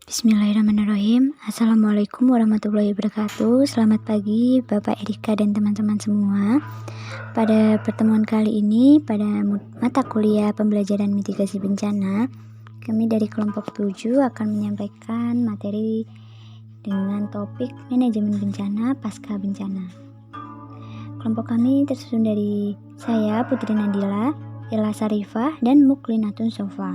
Bismillahirrahmanirrahim. Assalamualaikum warahmatullahi wabarakatuh. Selamat pagi Bapak Erika dan teman-teman semua. Pada pertemuan kali ini, pada mata kuliah pembelajaran mitigasi bencana, kami dari kelompok 7 akan menyampaikan materi dengan topik manajemen bencana pasca bencana. Kelompok kami tersusun dari saya, Putri Nadila, Ella Sarifah, dan Muklinatun Sofa.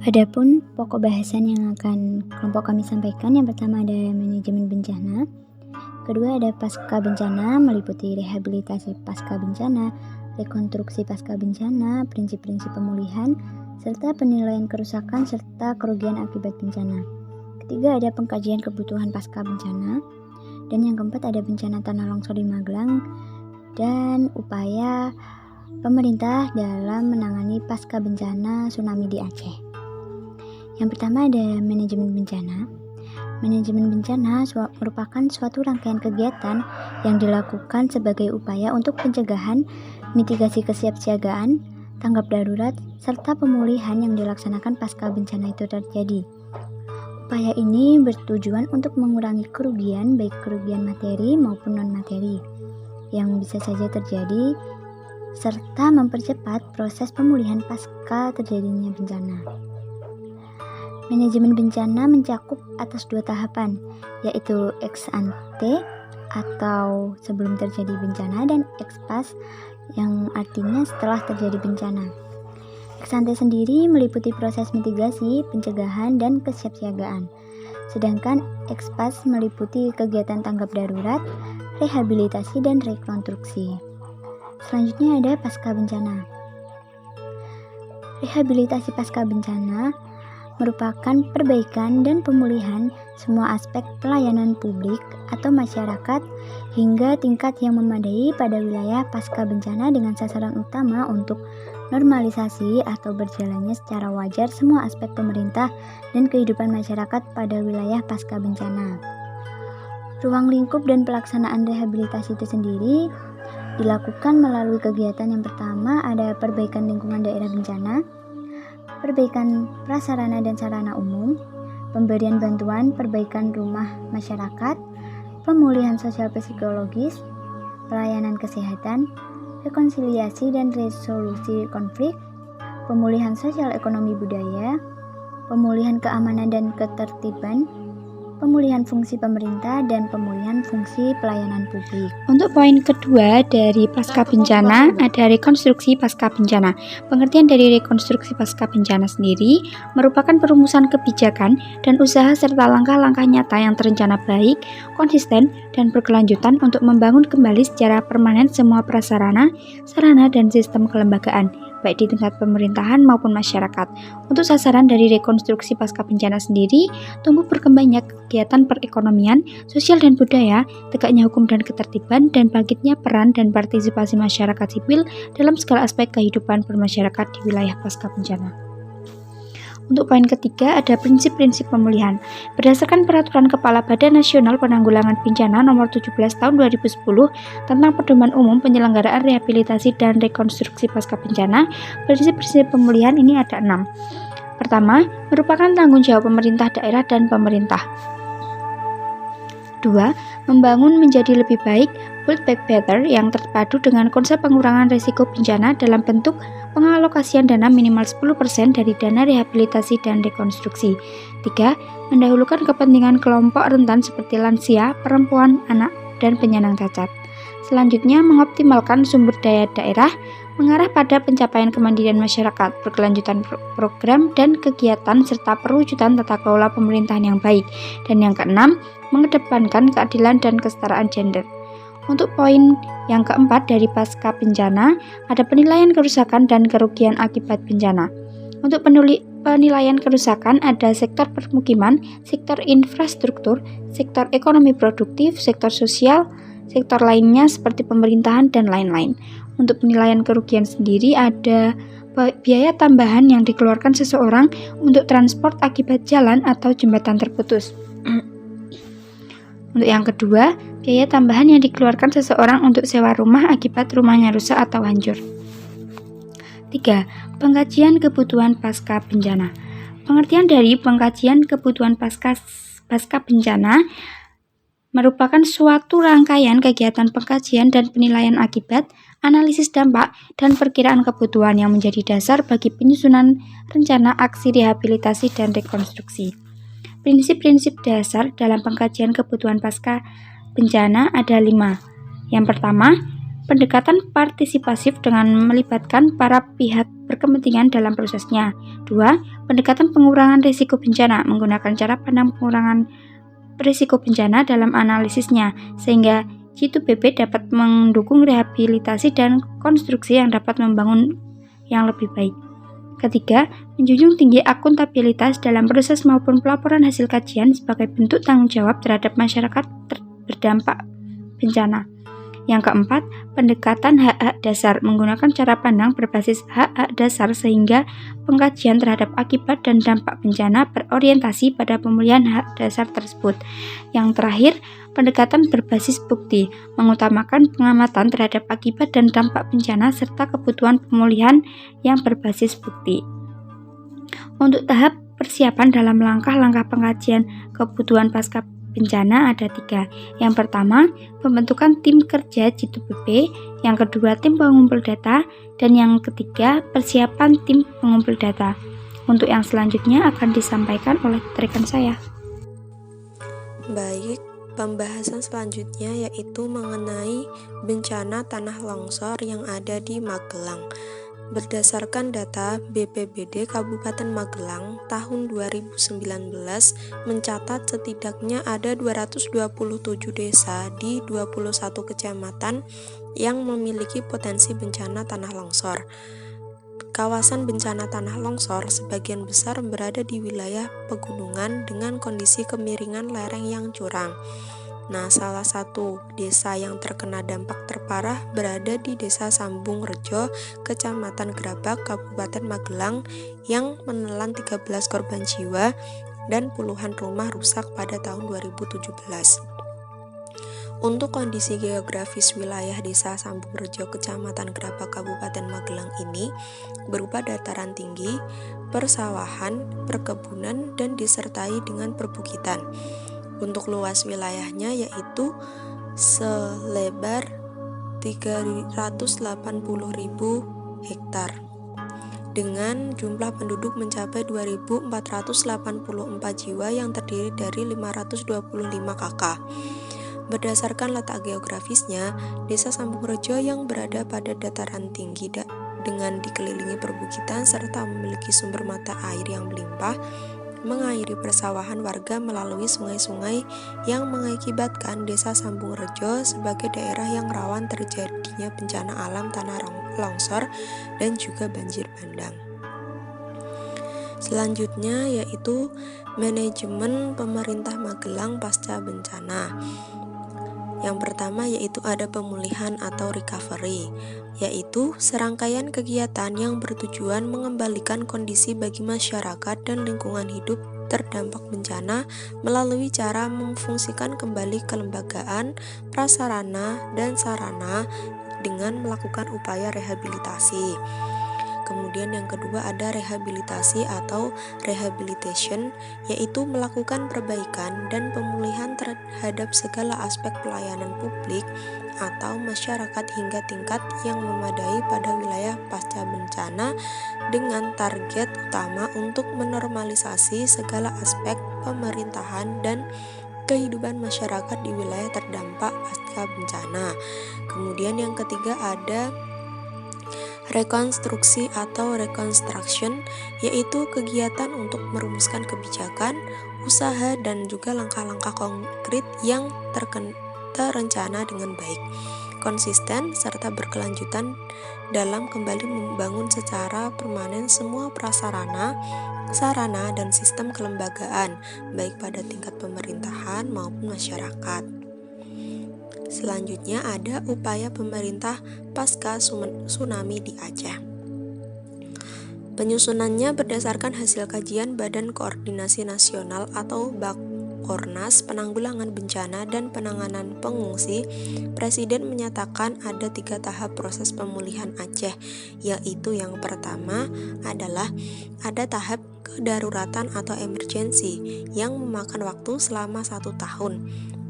Adapun pokok bahasan yang akan kelompok kami sampaikan, yang pertama ada manajemen bencana, kedua ada pasca bencana meliputi rehabilitasi pasca bencana, rekonstruksi pasca bencana, prinsip-prinsip pemulihan, serta penilaian kerusakan serta kerugian akibat bencana. Ketiga ada pengkajian kebutuhan pasca bencana, dan yang keempat ada bencana tanah longsor di Magelang dan upaya pemerintah dalam menangani pasca bencana tsunami di Aceh. Yang pertama ada manajemen bencana. Manajemen bencana merupakan suatu rangkaian kegiatan yang dilakukan sebagai upaya untuk pencegahan, mitigasi kesiapsiagaan, tanggap darurat, serta pemulihan yang dilaksanakan pasca bencana itu terjadi. Upaya ini bertujuan untuk mengurangi kerugian, baik kerugian materi maupun non-materi, yang bisa saja terjadi, serta mempercepat proses pemulihan pasca terjadinya bencana. Manajemen bencana mencakup atas dua tahapan, yaitu ex ante atau sebelum terjadi bencana dan ex post yang artinya setelah terjadi bencana. Ex ante sendiri meliputi proses mitigasi, pencegahan, dan kesiapsiagaan. Sedangkan ex post meliputi kegiatan tanggap darurat, rehabilitasi, dan rekonstruksi. Selanjutnya ada pasca bencana. Rehabilitasi pasca bencana merupakan perbaikan dan pemulihan semua aspek pelayanan publik atau masyarakat hingga tingkat yang memadai pada wilayah pasca bencana dengan sasaran utama untuk normalisasi atau berjalannya secara wajar semua aspek pemerintah dan kehidupan masyarakat pada wilayah pasca bencana. Ruang lingkup dan pelaksanaan rehabilitasi itu sendiri dilakukan melalui kegiatan yang pertama ada perbaikan lingkungan daerah bencana, perbaikan prasarana dan sarana umum, pemberian bantuan perbaikan rumah masyarakat, pemulihan sosial psikologis, pelayanan kesehatan, rekonsiliasi dan resolusi konflik, pemulihan sosial ekonomi budaya, pemulihan keamanan dan ketertiban, pemulihan fungsi pemerintah, dan pemulihan fungsi pelayanan publik. Untuk poin kedua dari pasca bencana ada rekonstruksi pasca bencana. Pengertian dari rekonstruksi pasca bencana sendiri merupakan perumusan kebijakan dan usaha serta langkah-langkah nyata yang terencana baik, konsisten, dan berkelanjutan untuk membangun kembali secara permanen semua prasarana, sarana, dan sistem kelembagaan, baik di tingkat pemerintahan maupun masyarakat. Untuk sasaran dari rekonstruksi pasca bencana sendiri, tumbuh berkembangnya kegiatan perekonomian, sosial dan budaya, tegaknya hukum dan ketertiban, dan bangkitnya peran dan partisipasi masyarakat sipil dalam segala aspek kehidupan bermasyarakat di wilayah pasca bencana. Untuk poin ketiga ada prinsip-prinsip pemulihan. Berdasarkan Peraturan Kepala Badan Nasional Penanggulangan Bencana Nomor 17 Tahun 2010 tentang Pedoman Umum Penyelenggaraan Rehabilitasi dan Rekonstruksi Pasca Bencana, prinsip-prinsip pemulihan ini ada 6. Pertama, merupakan tanggung jawab pemerintah daerah dan pemerintah. 2. Membangun menjadi lebih baik, build back better, yang terpadu dengan konsep pengurangan risiko bencana dalam bentuk pengalokasian dana minimal 10% dari dana rehabilitasi dan rekonstruksi. 3. Mendahulukan kepentingan kelompok rentan seperti lansia, perempuan, anak, dan penyandang cacat. Selanjutnya, mengoptimalkan sumber daya daerah, mengarah pada pencapaian kemandirian masyarakat, berkelanjutan program dan kegiatan, serta perwujudan tata kelola pemerintahan yang baik. Dan yang keenam, mengedepankan keadilan dan kesetaraan gender. Untuk poin yang keempat dari pasca bencana, ada penilaian kerusakan dan kerugian akibat bencana. Untuk penilaian kerusakan ada sektor permukiman, sektor infrastruktur, sektor ekonomi produktif, sektor sosial, sektor lainnya seperti pemerintahan, dan lain-lain. Untuk penilaian kerugian sendiri ada biaya tambahan yang dikeluarkan seseorang untuk transport akibat jalan atau jembatan terputus. Untuk yang kedua, biaya tambahan yang dikeluarkan seseorang untuk sewa rumah akibat rumahnya rusak atau hancur. 3. Pengkajian kebutuhan pasca bencana. Pengertian dari pengkajian kebutuhan pasca bencana merupakan suatu rangkaian kegiatan pengkajian dan penilaian akibat, analisis dampak, dan perkiraan kebutuhan yang menjadi dasar bagi penyusunan rencana aksi rehabilitasi dan rekonstruksi. Prinsip-prinsip dasar dalam pengkajian kebutuhan pasca bencana ada 5. Yang pertama, pendekatan partisipasif dengan melibatkan para pihak berkepentingan dalam prosesnya. 2. Pendekatan pengurangan risiko bencana menggunakan cara pandang pengurangan risiko bencana dalam analisisnya, sehingga J2BP dapat mendukung rehabilitasi dan konstruksi yang dapat membangun yang lebih baik. Ketiga, menjunjung tinggi akuntabilitas dalam proses maupun pelaporan hasil kajian sebagai bentuk tanggung jawab terhadap masyarakat berdampak bencana. Yang keempat, pendekatan hak-hak dasar menggunakan cara pandang berbasis hak-hak dasar sehingga pengkajian terhadap akibat dan dampak bencana berorientasi pada pemulihan hak dasar tersebut. Yang terakhir, pendekatan berbasis bukti mengutamakan pengamatan terhadap akibat dan dampak bencana serta kebutuhan pemulihan yang berbasis bukti. Untuk tahap persiapan dalam langkah-langkah pengkajian kebutuhan pasca bencana ada 3. Yang pertama, pembentukan tim kerja J2BP, yang kedua tim pengumpul data, dan yang ketiga persiapan tim pengumpul data. Untuk yang selanjutnya akan disampaikan oleh rekan saya. Baik, pembahasan selanjutnya yaitu mengenai bencana tanah longsor yang ada di Magelang. Berdasarkan data BPBD Kabupaten Magelang tahun 2019 mencatat setidaknya ada 227 desa di 21 kecamatan yang memiliki potensi bencana tanah longsor. Kawasan bencana tanah longsor sebagian besar berada di wilayah pegunungan dengan kondisi kemiringan lereng yang curam. Nah, salah satu desa yang terkena dampak terparah berada di Desa Sambung Rejo, Kecamatan Grabak, Kabupaten Magelang yang menelan 13 korban jiwa dan puluhan rumah rusak pada tahun 2017. Untuk kondisi geografis wilayah Desa Sambung Rejo, Kecamatan Grabak, Kabupaten Magelang ini berupa dataran tinggi, persawahan, perkebunan, dan disertai dengan perbukitan. Untuk luas wilayahnya yaitu selebar 380.000 hektar dengan jumlah penduduk mencapai 2.484 jiwa yang terdiri dari 525 KK. Berdasarkan letak geografisnya, Desa Sambung Rejo yang berada pada dataran tinggi dengan dikelilingi perbukitan serta memiliki sumber mata air yang melimpah, mengairi persawahan warga melalui sungai-sungai yang mengakibatkan Desa Sambung Rejo sebagai daerah yang rawan terjadinya bencana alam tanah longsor dan juga banjir bandang. Selanjutnya yaitu manajemen pemerintah Magelang pasca bencana. Yang pertama yaitu ada pemulihan atau recovery, yaitu serangkaian kegiatan yang bertujuan mengembalikan kondisi bagi masyarakat dan lingkungan hidup terdampak bencana melalui cara memfungsikan kembali kelembagaan, prasarana, dan sarana dengan melakukan upaya rehabilitasi. Kemudian yang kedua ada rehabilitasi atau rehabilitation, yaitu melakukan perbaikan dan pemulihan terhadap segala aspek pelayanan publik atau masyarakat hingga tingkat yang memadai pada wilayah pasca bencana dengan target utama untuk menormalisasi segala aspek pemerintahan dan kehidupan masyarakat di wilayah terdampak pasca bencana. Kemudian yang ketiga ada rekonstruksi atau reconstruction, yaitu kegiatan untuk merumuskan kebijakan, usaha, dan juga langkah-langkah konkret yang terencana dengan baik, konsisten, serta berkelanjutan dalam kembali membangun secara permanen semua prasarana, sarana, dan sistem kelembagaan, baik pada tingkat pemerintahan maupun masyarakat. Selanjutnya ada upaya pemerintah pasca tsunami di Aceh. Penyusunannya berdasarkan hasil kajian Badan Koordinasi Nasional atau Rakornas Penanggulangan Bencana dan Penanganan Pengungsi, Presiden menyatakan ada 3 tahap proses pemulihan Aceh, yaitu yang pertama adalah ada tahap kedaruratan atau emergency yang memakan waktu selama 1 tahun,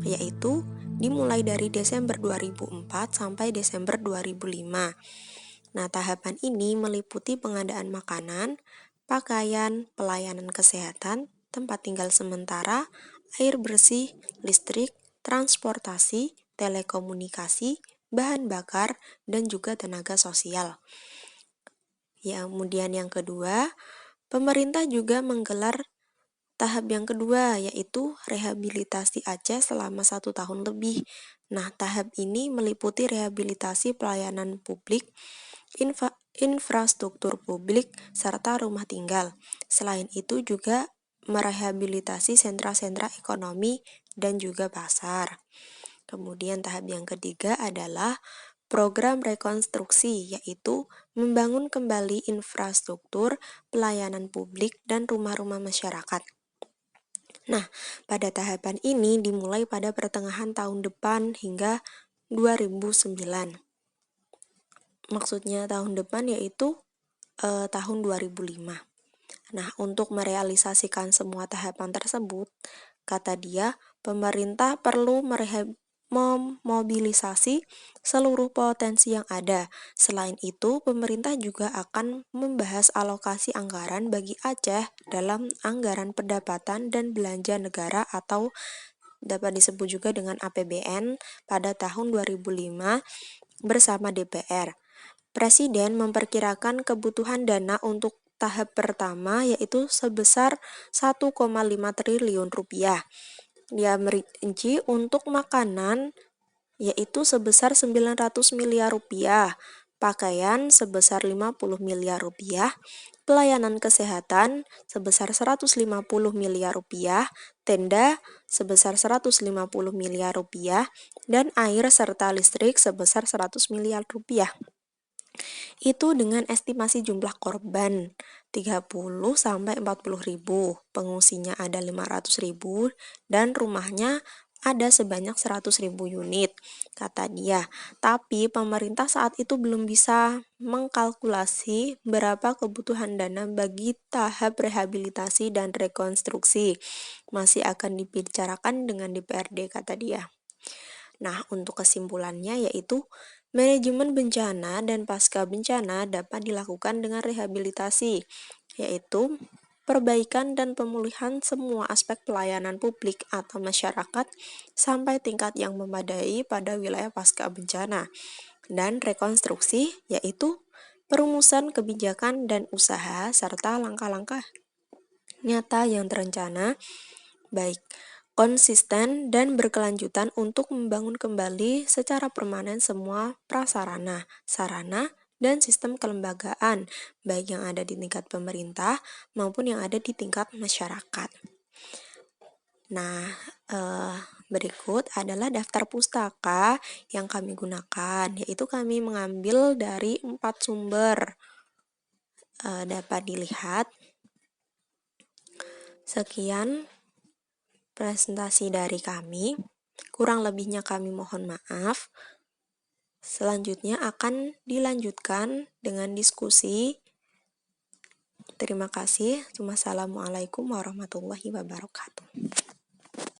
yaitu dimulai dari Desember 2004 sampai Desember 2005. Nah, tahapan ini meliputi pengadaan makanan, pakaian, pelayanan kesehatan, tempat tinggal sementara, air bersih, listrik, transportasi, telekomunikasi, bahan bakar, dan juga tenaga sosial. Ya, kemudian yang kedua, pemerintah juga menggelar tahap yang kedua, yaitu rehabilitasi Aceh selama 1 tahun lebih. Nah, tahap ini meliputi rehabilitasi pelayanan publik, infrastruktur publik, serta rumah tinggal. Selain itu juga merehabilitasi sentra-sentra ekonomi dan juga pasar. Kemudian tahap yang ketiga adalah program rekonstruksi, yaitu membangun kembali infrastruktur, pelayanan publik, dan rumah-rumah masyarakat. Nah, pada tahapan ini dimulai pada pertengahan tahun depan hingga 2009. Maksudnya tahun depan yaitu tahun 2005. Nah, untuk merealisasikan semua tahapan tersebut, kata dia, pemerintah perlu memobilisasi seluruh potensi yang ada. Selain itu, pemerintah juga akan membahas alokasi anggaran bagi Aceh dalam anggaran pendapatan dan belanja negara atau dapat disebut juga dengan APBN pada tahun 2005 bersama DPR. Presiden memperkirakan kebutuhan dana untuk tahap pertama yaitu sebesar 1,5 triliun rupiah. Dia merinci untuk makanan yaitu sebesar 900 miliar rupiah, pakaian sebesar 50 miliar rupiah, pelayanan kesehatan sebesar 150 miliar rupiah, tenda sebesar 150 miliar rupiah, dan air serta listrik sebesar 100 miliar rupiah. Itu dengan estimasi jumlah korban 30 sampai 40 ribu, pengungsinya ada 500 ribu, dan rumahnya ada sebanyak 100 ribu unit, kata dia. Tapi pemerintah saat itu belum bisa mengkalkulasi berapa kebutuhan dana bagi tahap rehabilitasi dan rekonstruksi. Masih akan dibicarakan dengan DPRD, kata dia. Nah, untuk kesimpulannya yaitu manajemen bencana dan pasca bencana dapat dilakukan dengan rehabilitasi, yaitu perbaikan dan pemulihan semua aspek pelayanan publik atau masyarakat sampai tingkat yang memadai pada wilayah pasca bencana. Dan rekonstruksi yaitu perumusan kebijakan dan usaha serta langkah-langkah nyata yang terencana, baik konsisten dan berkelanjutan untuk membangun kembali secara permanen semua prasarana, sarana, dan sistem kelembagaan, baik yang ada di tingkat pemerintah maupun yang ada di tingkat masyarakat. Nah, berikut adalah daftar pustaka yang kami gunakan, yaitu kami mengambil dari 4 sumber. Dapat dilihat. Sekian presentasi dari kami, kurang lebihnya kami mohon maaf. Selanjutnya akan dilanjutkan dengan diskusi. Terima kasih. Wassalamualaikum warahmatullahi wabarakatuh.